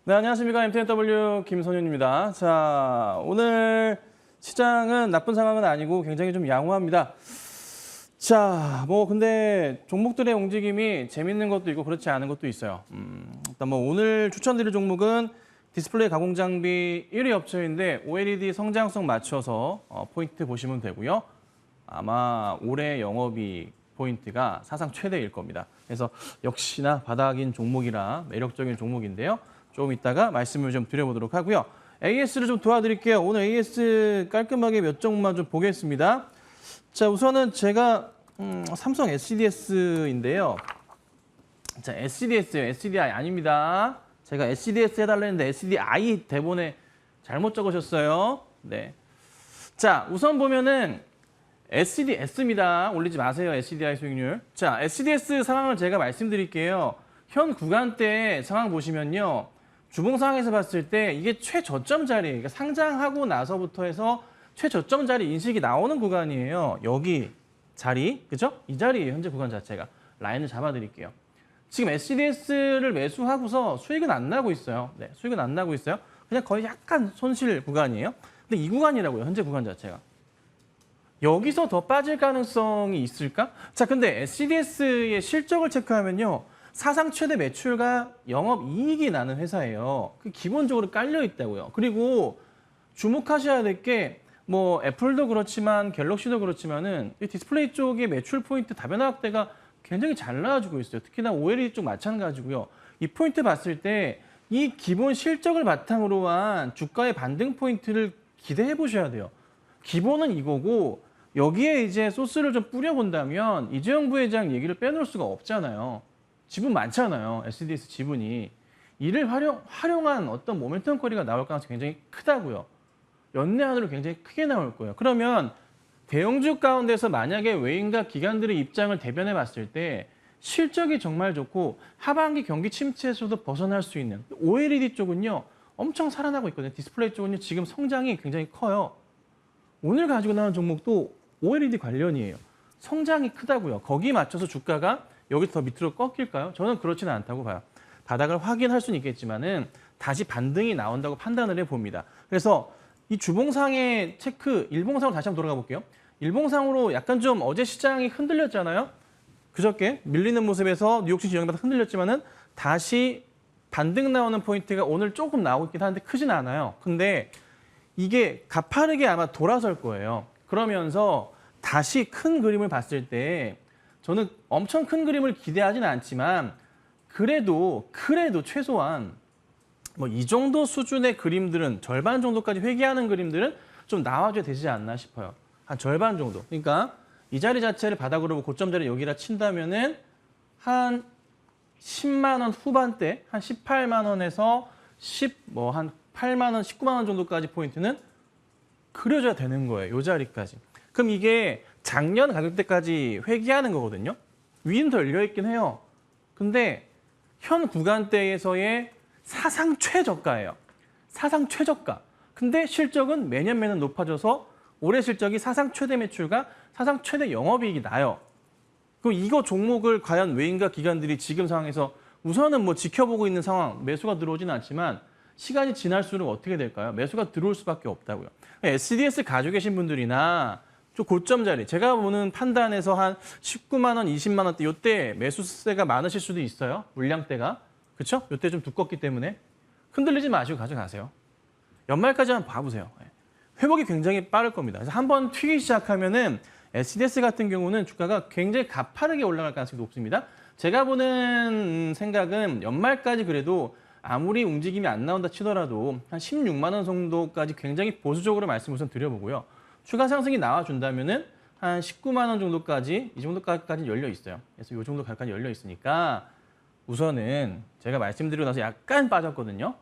네, 안녕하십니까. MTNW 김선윤입니다. 자, 오늘 시장은 나쁜 상황은 아니고 굉장히 좀 양호합니다. 자, 근데 종목들의 움직임이 재밌는 것도 있고 그렇지 않은 것도 있어요. 일단 오늘 추천드릴 종목은 디스플레이 가공 장비 1위 업체인데 OLED 성장성 맞춰서 포인트 보시면 되고요. 아마 올해 영업이익 포인트가 사상 최대일 겁니다. 그래서 역시나 바닥인 종목이라 매력적인 종목인데요. 좀 이따가 말씀을 좀 드려보도록 하고요. AS를 좀 도와드릴게요. 오늘 AS 깔끔하게 몇 종목만 좀 보겠습니다. 자, 우선은 제가 삼성 SDS인데요. 자, SDS요. SDI 아닙니다. 제가 SDS 해달라는데 SDI 대본에 잘못 적으셨어요. 네. 자, 우선 보면은 SDS입니다. 올리지 마세요. SDI 수익률. 자, SDS 상황을 제가 말씀드릴게요. 현 구간대 상황 보시면요. 주봉 상황에서 봤을 때 이게 최저점 자리, 그러니까 상장하고 나서부터 해서 최저점 자리 인식이 나오는 구간이에요. 여기 자리, 그죠? 이 자리예요. 현재 구간 자체가. 라인을 잡아드릴게요. 지금 SDS를 매수하고서 수익은 안 나고 있어요. 네, 수익은 안 나고 있어요. 그냥 거의 약간 손실 구간이에요. 근데 이 구간이라고요. 현재 구간 자체가. 여기서 더 빠질 가능성이 있을까? 자, 근데 SDS의 실적을 체크하면요. 사상 최대 매출과 영업이익이 나는 회사예요. 기본적으로 깔려 있다고요. 그리고 주목하셔야 될 게 애플도 그렇지만 갤럭시도 그렇지만은 이 디스플레이 쪽의 매출 포인트 다변화 확대가 굉장히 잘 나와주고 있어요. 특히나 OLED 쪽 마찬가지고요. 이 포인트 봤을 때 이 기본 실적을 바탕으로 한 주가의 반등 포인트를 기대해 보셔야 돼요. 기본은 이거고 여기에 이제 소스를 좀 뿌려본다면 이재용 부회장 얘기를 빼놓을 수가 없잖아요. 지분 많잖아요. SDS 지분이. 이를 활용한 어떤 모멘텀 거리가 나올 가능성이 굉장히 크다고요. 연내한으로 굉장히 크게 나올 거예요. 그러면 대형주 가운데서 만약에 외인과 기관들의 입장을 대변해 봤을 때 실적이 정말 좋고 하반기 경기 침체에서도 벗어날 수 있는 OLED 쪽은요. 엄청 살아나고 있거든요. 디스플레이 쪽은요. 지금 성장이 굉장히 커요. 오늘 가지고 나온 종목도 OLED 관련이에요. 성장이 크다고요. 거기에 맞춰서 주가가 여기 더 밑으로 꺾일까요? 저는 그렇지는 않다고 봐요. 바닥을 확인할 수는 있겠지만은 다시 반등이 나온다고 판단을 해봅니다. 그래서 이 주봉상의 체크, 일봉상으로 다시 한번 돌아가 볼게요. 일봉상으로 약간 좀 어제 시장이 흔들렸잖아요. 그저께 밀리는 모습에서 뉴욕시 지형마다 흔들렸지만은 다시 반등 나오는 포인트가 오늘 조금 나오고 있긴 한데 크진 않아요. 근데 이게 가파르게 아마 돌아설 거예요. 그러면서 다시 큰 그림을 봤을 때 저는 엄청 큰 그림을 기대하지는 않지만 그래도 최소한 이 정도 수준의 그림들은 절반 정도까지 회귀하는 그림들은 좀 나와줘야 되지 않나 싶어요. 한 절반 정도. 그러니까 이 자리 자체를 바닥으로 고점 자리 여기라 친다면은 한 10만 원 후반대, 한 18만 원에서 한 8만 원, 19만 원 정도까지 포인트는 그려줘야 되는 거예요. 이 자리까지. 그럼 이게 작년 가격대까지 회귀하는 거거든요. 위는 더 열려있긴 해요. 근데 현 구간대에서의 사상 최저가예요. 사상 최저가. 근데 실적은 매년 높아져서 올해 실적이 사상 최대 매출과 사상 최대 영업이익이 나요. 그럼 이거 종목을 과연 외인과 기관들이 지금 상황에서 우선은 지켜보고 있는 상황, 매수가 들어오지는 않지만 시간이 지날수록 어떻게 될까요? 매수가 들어올 수밖에 없다고요. SDS 가지고 계신 분들이나 좀 고점 자리, 제가 보는 판단에서 한 19만 원, 20만 원대 이때 매수세가 많으실 수도 있어요. 물량대가. 그렇죠? 이때 좀 두껍기 때문에 흔들리지 마시고 가져가세요. 연말까지 한번 봐보세요. 회복이 굉장히 빠를 겁니다. 그래서 한번 튀기 시작하면은 SDS 같은 경우는 주가가 굉장히 가파르게 올라갈 가능성이 높습니다. 제가 보는 생각은 연말까지 그래도 아무리 움직임이 안 나온다 치더라도 한 16만 원 정도까지 굉장히 보수적으로 말씀 우선 드려보고요. 추가 상승이 나와준다면은 한 19만 원 정도까지 이 정도까지 열려 있어요. 그래서 이 정도 가까지 열려 있으니까 우선은 제가 말씀드리고 나서 약간 빠졌거든요.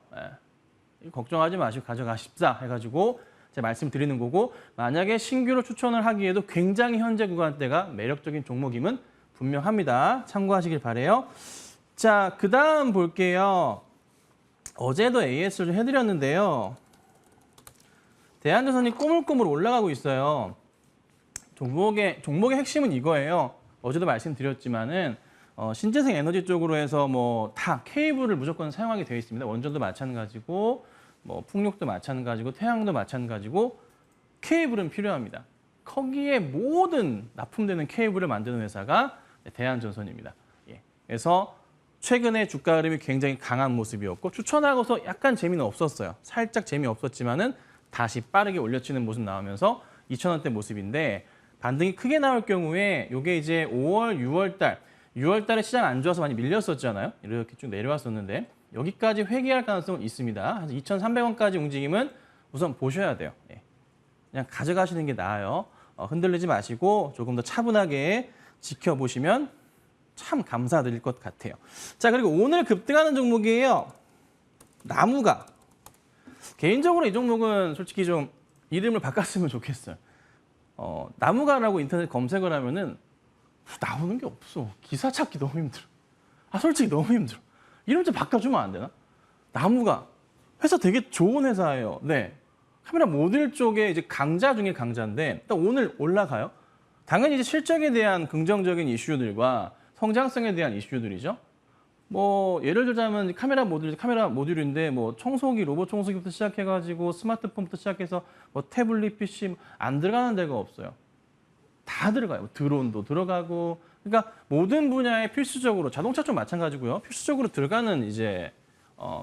걱정하지 마시고 가져가십사 해가지고 제가 말씀드리는 거고 만약에 신규로 추천을 하기에도 굉장히 현재 구간대가 매력적인 종목임은 분명합니다. 참고하시길 바래요. 자, 그 다음 볼게요. 어제도 AS를 좀 해드렸는데요. 대한전선이 꼬물꼬물 올라가고 있어요. 종목의 핵심은 이거예요. 어제도 말씀드렸지만은 신재생 에너지 쪽으로 해서 뭐 다 케이블을 무조건 사용하게 되어 있습니다. 원전도 마찬가지고 뭐 풍력도 마찬가지고 태양도 마찬가지고 케이블은 필요합니다. 거기에 모든 납품되는 케이블을 만드는 회사가 대한전선입니다. 예. 그래서 최근에 주가 흐름이 굉장히 강한 모습이었고 추천하고서 약간 재미는 없었어요. 살짝 재미없었지만은 다시 빠르게 올려치는 모습 나오면서 2,000원대 모습인데 반등이 크게 나올 경우에 이게 이제 5월, 6월 달, 6월 달에 시장 안 좋아서 많이 밀렸었잖아요. 이렇게 쭉 내려왔었는데 여기까지 회귀할 가능성은 있습니다. 한 2,300원까지 움직임은 우선 보셔야 돼요. 예. 그냥 가져가시는 게 나아요. 흔들리지 마시고 조금 더 차분하게 지켜보시면 참 감사드릴 것 같아요. 자, 그리고 오늘 급등하는 종목이에요. 나무가. 개인적으로 이 종목은 솔직히 좀 이름을 바꿨으면 좋겠어요. 나무가라고 인터넷 검색을 하면은 나오는 게 없어. 기사 찾기 너무 힘들어. 솔직히 너무 힘들어. 이름 좀 바꿔주면 안 되나? 나무가. 회사 되게 좋은 회사예요. 네. 카메라 모듈 쪽에 이제 강자 중에 강자인데 일단 오늘 올라가요. 당연히 이제 실적에 대한 긍정적인 이슈들과 성장성에 대한 이슈들이죠. 뭐 예를 들자면 카메라 모듈인데 뭐 청소기, 로봇 청소기부터 시작해가지고 스마트폰부터 시작해서 뭐 태블릿 PC 안 들어가는 데가 없어요. 다 들어가요. 드론도 들어가고 그러니까 모든 분야에 필수적으로 자동차 쪽 마찬가지고요. 필수적으로 들어가는 이제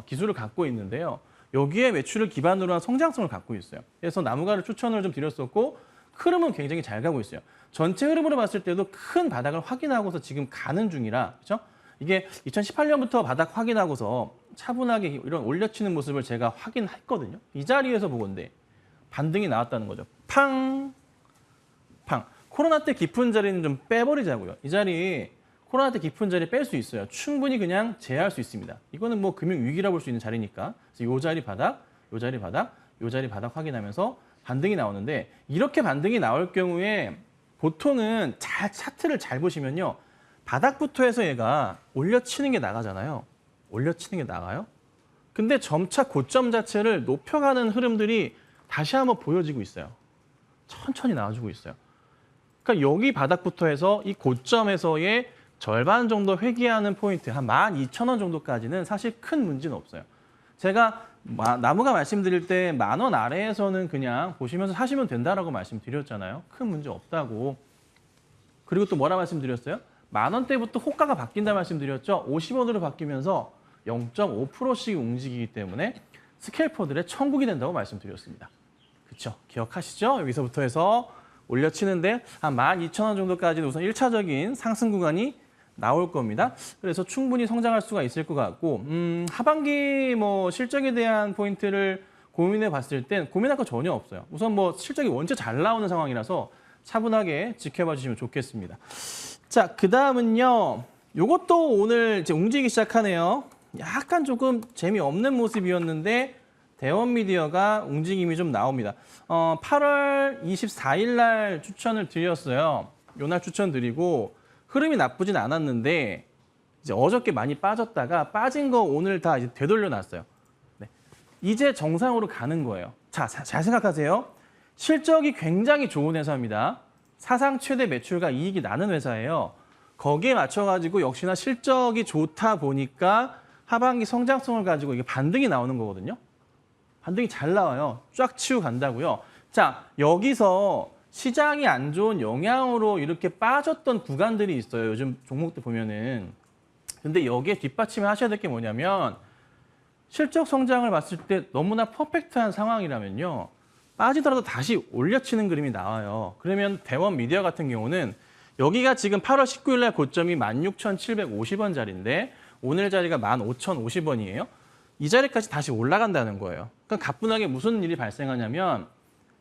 기술을 갖고 있는데요. 여기에 매출을 기반으로 한 성장성을 갖고 있어요. 그래서 나무가를 추천을 좀 드렸었고 흐름은 굉장히 잘 가고 있어요. 전체 흐름으로 봤을 때도 큰 바닥을 확인하고서 지금 가는 중이라 그렇죠? 이게 2018년부터 바닥 확인하고서 차분하게 이런 올려치는 모습을 제가 확인했거든요. 이 자리에서 보건데 반등이 나왔다는 거죠. 팡! 팡! 코로나 때 깊은 자리는 좀 빼버리자고요. 이 자리 코로나 때 깊은 자리 뺄 수 있어요. 충분히 그냥 제어할 수 있습니다. 이거는 뭐 금융위기라 볼 수 있는 자리니까. 그래서 이 자리 바닥, 이 자리 바닥, 이 자리 바닥 확인하면서 반등이 나오는데 이렇게 반등이 나올 경우에 보통은 차트를 잘 보시면요. 바닥부터 해서 얘가 올려치는 게 나가잖아요. 올려치는 게 나가요. 근데 점차 고점 자체를 높여가는 흐름들이 다시 한번 보여지고 있어요. 천천히 나와주고 있어요. 그러니까 여기 바닥부터 해서 이 고점에서의 절반 정도 회귀하는 포인트, 한 12,000원 정도까지는 사실 큰 문제는 없어요. 제가 나무가 말씀드릴 때 10,000원 아래에서는 그냥 보시면서 사시면 된다라고 말씀드렸잖아요. 큰 문제 없다고. 그리고 또 뭐라 말씀드렸어요? 10,000원대부터 호가가 바뀐다 말씀드렸죠. 50원으로 바뀌면서 0.5%씩 움직이기 때문에 스캘퍼들의 천국이 된다고 말씀드렸습니다. 그렇죠? 기억하시죠? 여기서부터 해서 올려치는데 한 12,000원 정도까지는 우선 1차적인 상승 구간이 나올 겁니다. 그래서 충분히 성장할 수가 있을 것 같고 하반기 뭐 실적에 대한 포인트를 고민해 봤을 땐 고민할 거 전혀 없어요. 우선 뭐 실적이 원체 잘 나오는 상황이라서 차분하게 지켜봐 주시면 좋겠습니다. 자, 그다음은요. 요것도 오늘 이제 움직이기 시작하네요. 약간 조금 재미없는 모습이었는데 대원미디어가 움직임이 좀 나옵니다. 8월 24일 날 추천을 드렸어요. 요날 추천드리고 흐름이 나쁘진 않았는데 이제 어저께 많이 빠졌다가 빠진 거 오늘 다 이제 되돌려 놨어요. 네. 이제 정상으로 가는 거예요. 자, 잘 생각하세요. 실적이 굉장히 좋은 회사입니다. 사상 최대 매출과 이익이 나는 회사예요. 거기에 맞춰가지고 역시나 실적이 좋다 보니까 하반기 성장성을 가지고 이게 반등이 나오는 거거든요. 반등이 잘 나와요. 쫙 치고 간다고요. 자, 여기서 시장이 안 좋은 영향으로 이렇게 빠졌던 구간들이 있어요. 요즘 종목들 보면은. 근데 여기에 뒷받침을 하셔야 될 게 뭐냐면 실적 성장을 봤을 때 너무나 퍼펙트한 상황이라면요. 빠지더라도 다시 올려치는 그림이 나와요. 그러면 대원 미디어 같은 경우는 여기가 지금 8월 19일 날 고점이 16,750원 자리인데 오늘 자리가 15,050원이에요. 이 자리까지 다시 올라간다는 거예요. 그러니까 가뿐하게 무슨 일이 발생하냐면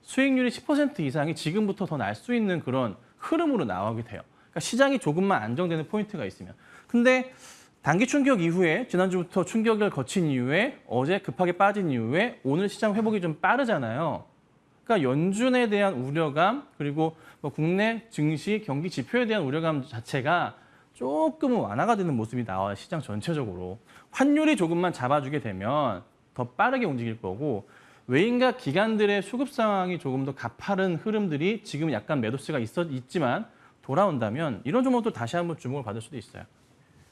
수익률이 10% 이상이 지금부터 더 날 수 있는 그런 흐름으로 나오게 돼요. 그러니까 시장이 조금만 안정되는 포인트가 있으면. 근데 단기 충격 이후에 지난주부터 충격을 거친 이후에 어제 급하게 빠진 이후에 오늘 시장 회복이 좀 빠르잖아요. 그러니까 연준에 대한 우려감 그리고 뭐 국내 증시 경기 지표에 대한 우려감 자체가 조금은 완화가 되는 모습이 나와요. 시장 전체적으로. 환율이 조금만 잡아주게 되면 더 빠르게 움직일 거고 외인과 기관들의 수급 상황이 조금 더 가파른 흐름들이 지금 약간 매도세가 있지만 돌아온다면 이런 종목도 다시 한번 주목을 받을 수도 있어요.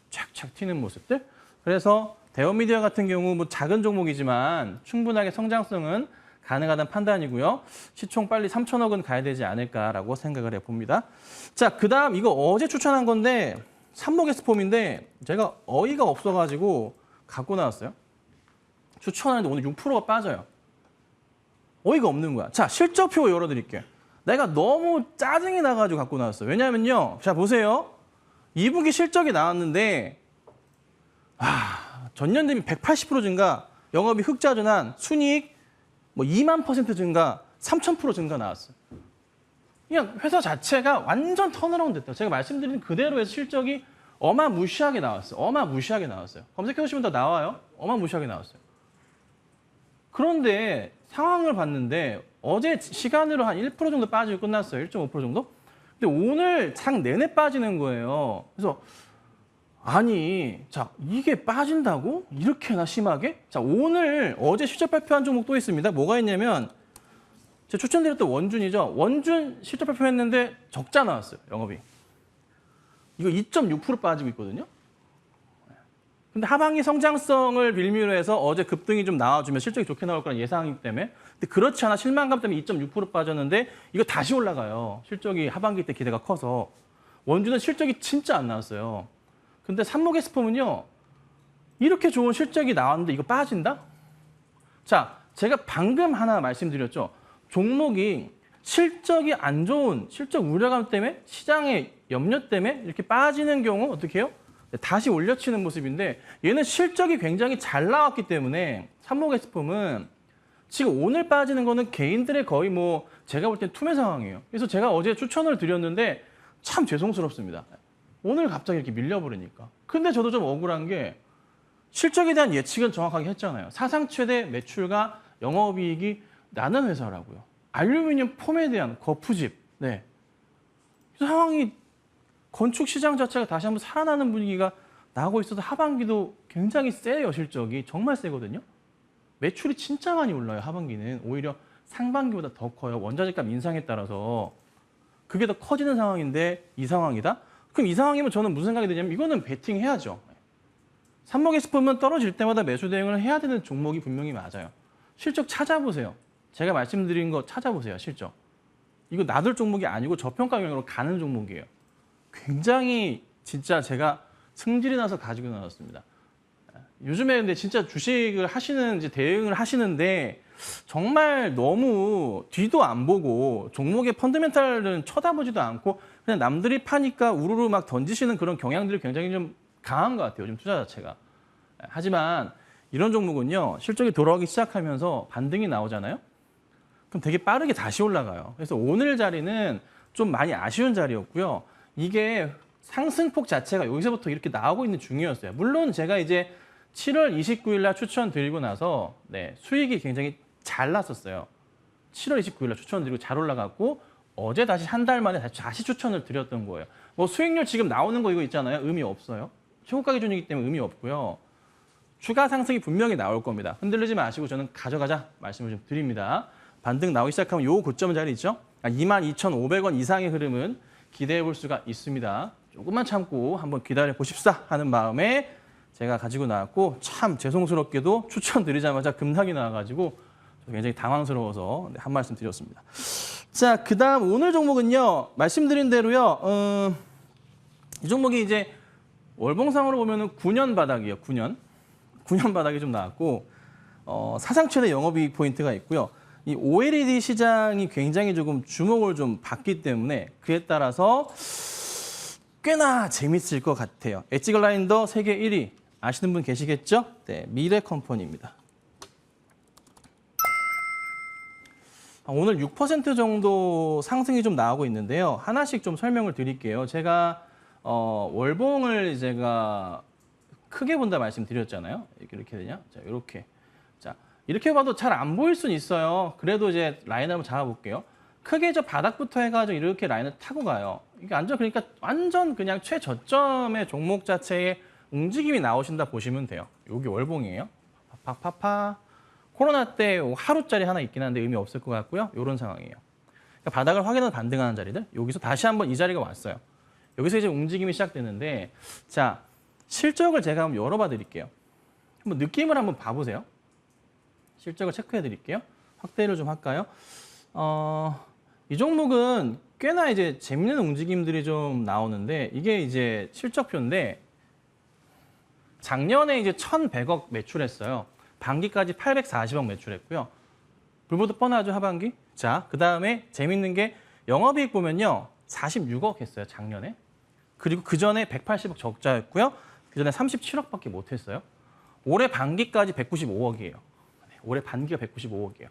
착착 튀는 모습들. 그래서 대형미디어 같은 경우 뭐 작은 종목이지만 충분하게 성장성은 가능하다는 판단이고요. 시총 빨리 3천억은 가야 되지 않을까라고 생각을 해봅니다. 자, 그다음 이거 어제 추천한 건데 삼목에스폼인데 제가 어이가 없어가지고 갖고 나왔어요. 추천하는데 오늘 6%가 빠져요. 어이가 없는 거야. 자, 실적표 열어드릴게요. 내가 너무 짜증이 나가지고 갖고 나왔어요. 왜냐면요. 자, 보세요. 2분기 실적이 나왔는데 전년 대비 180% 증가, 영업이 흑자 전환, 순이익 뭐 2만 % 증가, 3,000% 증가 나왔어요. 그냥 회사 자체가 완전 턴어라운드 됐다. 제가 말씀드린 그대로 해서 실적이 어마무시하게 나왔어요. 어마무시하게 나왔어요. 검색해보시면 다 나와요. 어마무시하게 나왔어요. 그런데 상황을 봤는데 어제 시간으로 한 1% 정도 빠지고 끝났어요. 1.5% 정도? 근데 오늘 장 내내 빠지는 거예요. 그래서 아니, 자, 이게 빠진다고? 이렇게나 심하게? 자, 오늘 어제 실적 발표한 종목 또 있습니다. 뭐가 있냐면 제가 추천드렸던 원준이죠. 원준 실적 발표했는데 적자 나왔어요. 영업이. 이거 2.6% 빠지고 있거든요. 근데 하반기 성장성을 빌미로 해서 어제 급등이 좀 나와주면 실적이 좋게 나올 거라는 예상이기 때문에. 근데 그렇지 않아 실망감 때문에 2.6% 빠졌는데 이거 다시 올라가요. 실적이 하반기 때 기대가 커서. 원준은 실적이 진짜 안 나왔어요. 근데 삼목에스폼은요. 이렇게 좋은 실적이 나왔는데 이거 빠진다? 자, 제가 방금 하나 말씀드렸죠. 종목이 실적이 안 좋은 실적 우려감 때문에 시장의 염려 때문에 이렇게 빠지는 경우 어떻게 해요? 다시 올려치는 모습인데 얘는 실적이 굉장히 잘 나왔기 때문에 삼목에스폼은 지금 오늘 빠지는 거는 개인들의 거의 뭐 제가 볼 땐 투매 상황이에요. 그래서 제가 어제 추천을 드렸는데 참 죄송스럽습니다. 오늘 갑자기 이렇게 밀려버리니까. 근데 저도 좀 억울한 게 실적에 대한 예측은 정확하게 했잖아요. 사상 최대 매출과 영업이익이 나는 회사라고요. 알루미늄 폼에 대한 거푸집. 네. 상황이 건축 시장 자체가 다시 한번 살아나는 분위기가 나고 있어서 하반기도 굉장히 세요. 실적이 정말 세거든요. 매출이 진짜 많이 올라요. 하반기는 오히려 상반기보다 더 커요. 원자재값 인상에 따라서 그게 더 커지는 상황인데 이 상황이다? 그럼 이 상황이면 저는 무슨 생각이 드냐면 이거는 베팅해야죠. 삼목에스폼은 떨어질 때마다 매수 대응을 해야 되는 종목이 분명히 맞아요. 실적 찾아보세요. 제가 말씀드린 거 찾아보세요. 실적. 이거 놔둘 종목이 아니고 저평가 경영으로 가는 종목이에요. 굉장히 진짜 제가 승질이 나서 가지고 나왔습니다. 요즘에 근데 진짜 주식을 하시는 이제 대응을 하시는데 정말 너무 뒤도 안 보고 종목의 펀더멘탈은 쳐다보지도 않고 그냥 남들이 파니까 우르르 막 던지시는 그런 경향들이 굉장히 좀 강한 것 같아요. 요즘 투자 자체가. 하지만 이런 종목은요. 실적이 돌아오기 시작하면서 반등이 나오잖아요. 그럼 되게 빠르게 다시 올라가요. 그래서 오늘 자리는 좀 많이 아쉬운 자리였고요. 이게 상승폭 자체가 여기서부터 이렇게 나오고 있는 중이었어요. 물론 제가 이제 7월 29일 날 추천드리고 나서 수익이 굉장히 잘 났었어요. 7월 29일 날 추천드리고 잘 올라갔고 어제 다시 한 달 만에 다시 추천을 드렸던 거예요. 뭐 수익률 지금 나오는 거 이거 있잖아요. 의미 없어요. 최고가 기준이기 때문에 의미 없고요. 추가 상승이 분명히 나올 겁니다. 흔들리지 마시고 저는 가져가자 말씀을 좀 드립니다. 반등 나오기 시작하면 요 고점 자리 있죠? 22,500원 이상의 흐름은 기대해 볼 수가 있습니다. 조금만 참고 한번 기다려 보십사 하는 마음에 제가 가지고 나왔고 참 죄송스럽게도 추천드리자마자 급락이 나와가지고 굉장히 당황스러워서 한 말씀 드렸습니다. 자, 그다음 오늘 종목은요. 말씀드린 대로요. 이 종목이 이제 월봉상으로 보면은 9년 바닥이에요. 9년 바닥이 좀 나왔고 사상 최대 영업이익 포인트가 있고요. 이 OLED 시장이 굉장히 조금 주목을 좀 받기 때문에 그에 따라서 꽤나 재밌을 것 같아요. 엣지 글라인더 세계 1위 아시는 분 계시겠죠? 네, 미래 컴퍼니입니다. 오늘 6% 정도 상승이 좀 나오고 있는데요. 하나씩 좀 설명을 드릴게요. 제가 월봉을 제가 크게 본다 말씀드렸잖아요. 이렇게 되냐? 자, 이렇게. 자, 이렇게 봐도 잘 안 보일 수는 있어요. 그래도 이제 라인을 한번 잡아볼게요. 크게 저 바닥부터 해가지고 이렇게 라인을 타고 가요. 이게 그러니까 완전 그냥 최저점의 종목 자체의 움직임이 나오신다 보시면 돼요. 여기 월봉이에요. 파파파. 코로나 때 하루짜리 하나 있긴 한데 의미 없을 것 같고요. 이런 상황이에요. 그러니까 바닥을 확인하고 반등하는 자리들. 여기서 다시 한번 이 자리가 왔어요. 여기서 이제 움직임이 시작되는데 자, 실적을 제가 한번 열어봐 드릴게요. 한번 느낌을 한번 봐보세요. 실적을 체크해 드릴게요. 확대를 좀 할까요? 이 종목은 꽤나 이제 재밌는 움직임들이 좀 나오는데 이게 이제 실적표인데 작년에 이제 1,100억 매출했어요. 반기까지 840억 매출했고요. 불보듯 뻔하죠, 하반기? 자, 그 다음에 재밌는 게 영업이익 보면요. 46억 했어요, 작년에. 그리고 그 전에 180억 적자였고요. 그 전에 37억밖에 못했어요. 올해 반기까지 195억이에요. 올해 반기가 195억이에요.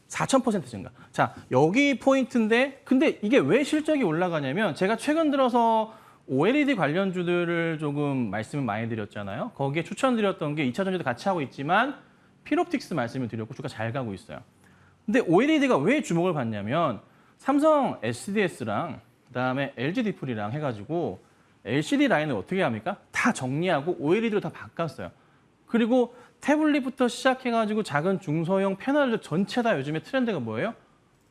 4,000% 증가. 자, 여기 포인트인데 근데 이게 왜 실적이 올라가냐면 제가 최근 들어서 OLED 관련주들을 조금 말씀을 많이 드렸잖아요. 거기에 추천드렸던 게 2차 전지도 같이 하고 있지만 필옵틱스 말씀을 드렸고 주가 잘 가고 있어요. 근데 OLED가 왜 주목을 받냐면 삼성 SDS랑 그다음에 LG 디플이랑 해가지고 LCD 라인을 어떻게 합니까? 다 정리하고 OLED로 다 바꿨어요. 그리고 태블릿부터 시작해가지고 작은 중소형 패널들 전체 다 요즘에 트렌드가 뭐예요?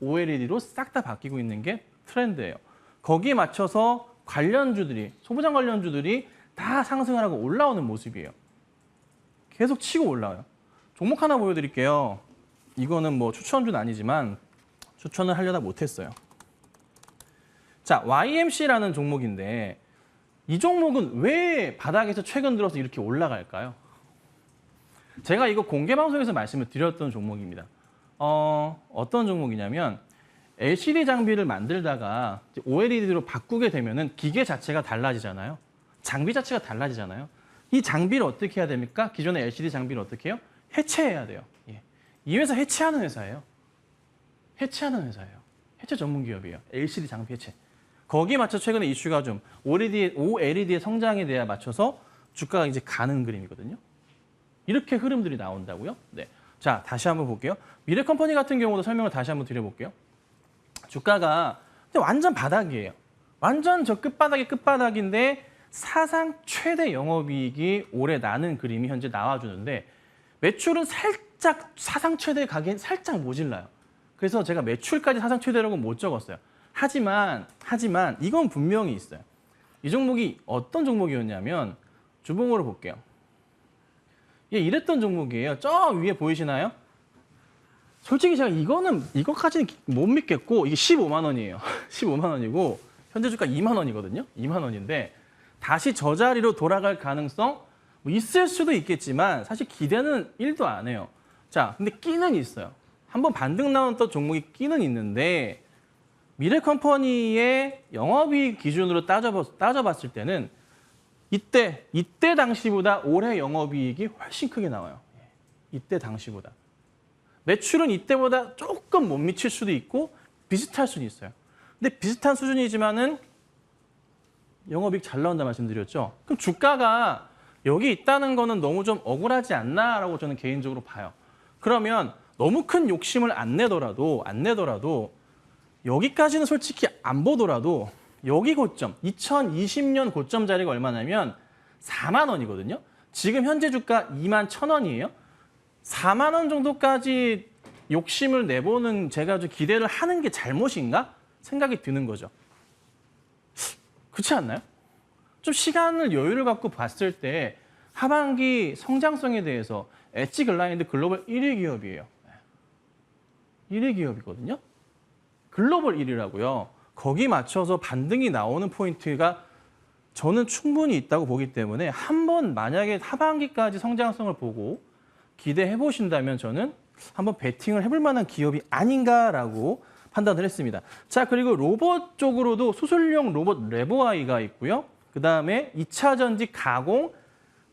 OLED로 싹 다 바뀌고 있는 게 트렌드예요. 거기에 맞춰서 관련주들이, 소부장 관련주들이 다 상승을 하고 올라오는 모습이에요. 계속 치고 올라와요. 종목 하나 보여드릴게요. 이거는 뭐 추천주는 아니지만 추천을 하려다 못했어요. 자, YMC라는 종목인데 이 종목은 왜 바닥에서 최근 들어서 이렇게 올라갈까요? 제가 이거 공개 방송에서 말씀을 드렸던 종목입니다. 어떤 종목이냐면 LCD 장비를 만들다가 OLED로 바꾸게 되면은 기계 자체가 달라지잖아요. 장비 자체가 달라지잖아요. 이 장비를 어떻게 해야 됩니까? 기존의 LCD 장비를 어떻게 해요? 해체해야 돼요. 예. 이 회사 해체하는 회사예요. 해체하는 회사예요. 해체 전문 기업이에요. LCD 장비 해체. 거기에 맞춰 최근에 이슈가 좀 OLED의 성장에 대해 맞춰서 주가가 이제 가는 그림이거든요. 이렇게 흐름들이 나온다고요. 네. 자, 다시 한번 볼게요. 미래컴퍼니 같은 경우도 설명을 다시 한번 드려볼게요. 주가가 완전 바닥이에요. 완전 저 끝바닥의 끝바닥인데 사상 최대 영업이익이 올해 나는 그림이 현재 나와주는데 매출은 살짝 사상 최대 가기엔 살짝 모질라요. 그래서 제가 매출까지 사상 최대라고 못 적었어요. 하지만 이건 분명히 있어요. 이 종목이 어떤 종목이었냐면 주봉으로 볼게요. 예, 이랬던 종목이에요. 저 위에 보이시나요? 솔직히 제가 이거까지는 못 믿겠고 이게 15만 원이에요. 15만 원이고 현재 주가 2만 원이거든요. 2만 원인데 다시 저 자리로 돌아갈 가능성 뭐 있을 수도 있겠지만 사실 기대는 1도 안 해요. 자, 근데 끼는 있어요. 한번 반등 나왔던 종목이 끼는 있는데 미래컴퍼니의 영업이익 기준으로 따져봤을 때는 이때 당시보다 올해 영업이익이 훨씬 크게 나와요. 이때 당시보다. 매출은 이때보다 조금 못 미칠 수도 있고 비슷할 수도 있어요. 근데 비슷한 수준이지만은 영업이익 잘 나온다 말씀드렸죠. 그럼 주가가 여기 있다는 거는 너무 좀 억울하지 않나라고 저는 개인적으로 봐요. 그러면 너무 큰 욕심을 안 내더라도 여기까지는 솔직히 안 보더라도 여기 고점, 2020년 고점 자리가 얼마냐면 4만 원이거든요. 지금 현재 주가 2만 1,000원이에요. 4만 원 정도까지 욕심을 내보는 제가 좀 기대를 하는 게 잘못인가 생각이 드는 거죠. 그렇지 않나요? 좀 시간을 여유를 갖고 봤을 때 하반기 성장성에 대해서 엣지 글라이드 글로벌 1위 기업이에요. 1위 기업이거든요. 글로벌 1위라고요. 거기 맞춰서 반등이 나오는 포인트가 저는 충분히 있다고 보기 때문에 한번 만약에 하반기까지 성장성을 보고 기대해 보신다면 저는 한번 베팅을 해볼 만한 기업이 아닌가라고 판단을 했습니다. 자, 그리고 로봇 쪽으로도 수술용 로봇 레보아이가 있고요. 그다음에 2차 전지 가공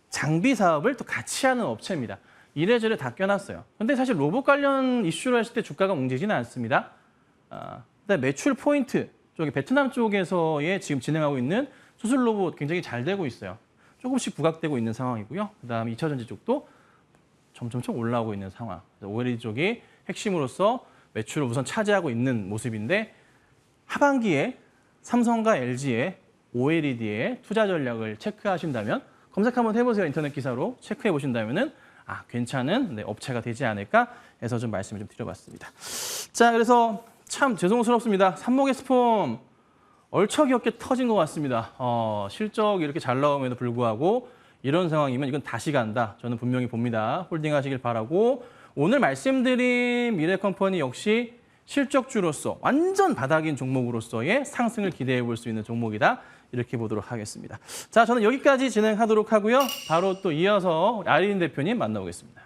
장비 사업을 또 같이 하는 업체입니다. 이래저래 다 껴놨어요. 근데 사실 로봇 관련 이슈를 했을 때 주가가 움직이지는 않습니다. 그다음에 매출 포인트 쪽에 베트남 쪽에서의 지금 진행하고 있는 수술 로봇 굉장히 잘 되고 있어요. 조금씩 부각되고 있는 상황이고요. 그다음에 2차 전지 쪽도 점점 올라오고 있는 상황. OLED 쪽이 핵심으로서 매출을 우선 차지하고 있는 모습인데 하반기에 삼성과 LG의 OLED의 투자 전략을 체크하신다면 검색 한번 해보세요. 인터넷 기사로 체크해 보신다면은 괜찮은 업체가 되지 않을까 해서 좀 말씀을 좀 드려봤습니다. 자, 그래서 참 죄송스럽습니다. 삼목의 스폼 얼척이었게 터진 것 같습니다. 실적 이렇게 잘 나옴에도 불구하고 이런 상황이면 이건 다시 간다. 저는 분명히 봅니다. 홀딩하시길 바라고 오늘 말씀드린 미래컴퍼니 역시 실적주로서 완전 바닥인 종목으로서의 상승을 기대해 볼 수 있는 종목이다. 이렇게 보도록 하겠습니다. 자, 저는 여기까지 진행하도록 하고요. 바로 또 이어서 아린 대표님 만나보겠습니다.